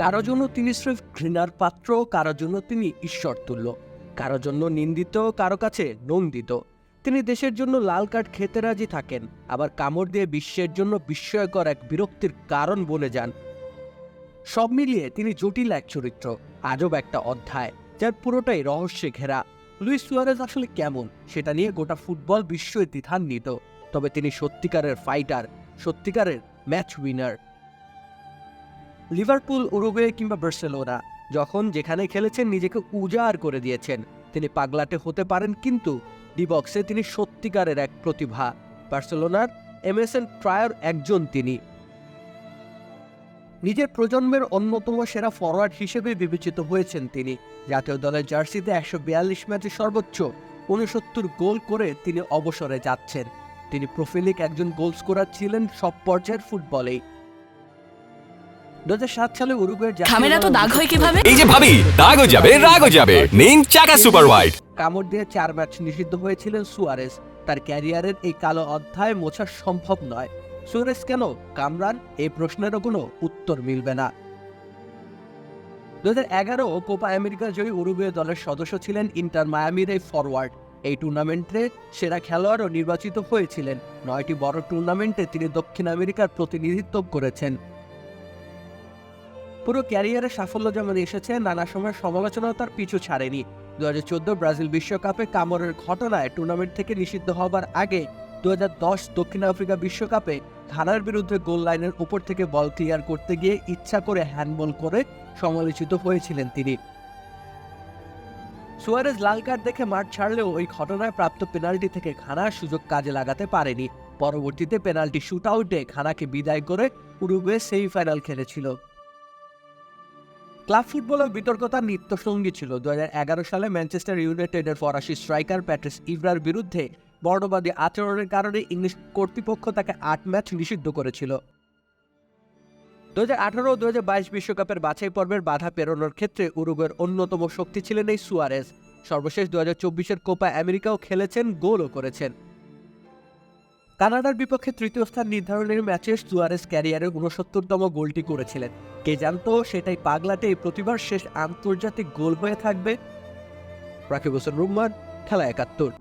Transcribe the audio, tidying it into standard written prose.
কারো জন্য তিনি স্রেফ ঘৃণার পাত্র, কারো জন্য তিনি ঈশ্বর তুল্য, কারো জন্য নিন্দিত, কারো কাছে নন্দিত। তিনি দেশের জন্য লাল কার্ড খেতে রাজি থাকেন, আবার কামড় দিয়ে বিশ্বের জন্য বিস্ময়কর এক বিরক্তির কারণ বনে যান। সব মিলিয়ে তিনি জটিল এক চরিত্র, আজব একটা অধ্যায় যার পুরোটাই রহস্যে ঘেরা। লুইস সুয়ারেজ আসলে কেমন সেটা নিয়ে গোটা ফুটবল বিশ্বই দ্বিধান্বিত, তবে তিনি সত্যিকারের ফাইটার, সত্যিকারের ম্যাচ উইনার। লিভারপুল, উরুগুয়ে কিংবা বার্সেলোনা, যখন যেখানে খেলেছেন নিজেকে উজাড় করে দিয়েছেন। তিনি পাগলাটে হতে পারেন, কিন্তু ডি বক্সে তিনি সত্যিকারের এক প্রতিভা। বার্সেলোনার এমএসএন ট্রায়ার একজন তিনি। নিজের প্রজন্মের অন্যতম সেরা ফরওয়ার্ড হিসেবে বিবেচিত হয়েছেন তিনি। জাতীয় দলের জার্সিতে ১৪২ ম্যাচে সর্বোচ্চ ৬৯ গোল করে তিনি অবসরে যাচ্ছেন। তিনি প্রোফিলিক একজন গোল স্কোরার ছিলেন সব পর্যায়ের ফুটবলেই। ২০০৭ সালে উরুগুয়ের কামড় দিয়ে ৪ ম্যাচ নিষিদ্ধ হয়েছিলেন সুয়ারেজ। তার ক্যারিয়ারের এই কালো অধ্যায় মোছা সম্ভব নয়। সুয়ারেজ কেন কামরান, এই প্রশ্নেরও কোনো উত্তর মিলবে না। ২০১১ কোপা আমেরিকা জয়ী উরুগুয়ে দলের সদস্য ছিলেন ইন্টার মায়ামির এই ফরওয়ার্ড। এই টুর্নামেন্টে সেরা খেলোয়াড়ও নির্বাচিত হয়েছিলেন। ৯টি বড় টুর্নামেন্টে তিনি দক্ষিণ আমেরিকার প্রতিনিধিত্ব করেছেন। পুরো ক্যারিয়ারে সাফল্য যেমন এসেছে, নানা সময় সমালোচনাও তার পিছু ছাড়েনি। ২০১৪ ব্রাজিল বিশ্বকাপে কামড়ের ঘটনায় টুর্নামেন্ট থেকে নিষিদ্ধ হবার আগে ২০১০ দক্ষিণ আফ্রিকা বিশ্বকাপে ঘানার বিরুদ্ধে গোল লাইনের উপর থেকে বল ক্লিয়ার করতে গিয়ে ইচ্ছা করে হ্যান্ডবল করে সমালোচিত হয়েছিলেন তিনি। সুয়ারেজ লাল কার্ড দেখে মাঠ ছাড়লেও ওই ঘটনায় প্রাপ্ত পেনাল্টি থেকে ঘানার সুযোগ কাজে লাগাতে পারেনি। পরবর্তীতে পেনাল্টি শুট আউটে ঘানাকে বিদায় করে উরুগুয়ে সেমিফাইনাল খেলেছিল। ক্লাব ফুটবলের বিতর্ক তার নিত্যসঙ্গী ছিল। ২০১১ সালে ম্যানচেস্টার ইউনাইটেডের ফরাসি স্ট্রাইকার প্যাট্রিস ইভরার বিরুদ্ধে বর্ণবাদী আচরণের কারণে ইংলিশ কর্তৃপক্ষ তাকে ৮ ম্যাচ নিষিদ্ধ করেছিল। ২০১৮ ও ২০২২ বিশ্বকাপের বাছাই পর্বের বাধা পেরোনোর ক্ষেত্রে উরুগুয়ের অন্যতম শক্তি ছিলেন এই সুয়ারেজ। সর্বশেষ ২০২৪-এর কোপা আমেরিকাও খেলেছেন, গোলও করেছেন। কানাডার বিপক্ষে তৃতীয় স্থান নির্ধারণের ম্যাচে সুয়ারেজ ক্যারিয়ারের ৬৯তম গোলটি করেছিলেন। কে জানতো সেটাই পাগলাটে এই প্রতিভার শেষ আন্তর্জাতিক গোল হয়ে থাকবে। রাকিব হোসেন রুম্মান, খেলা ৭১।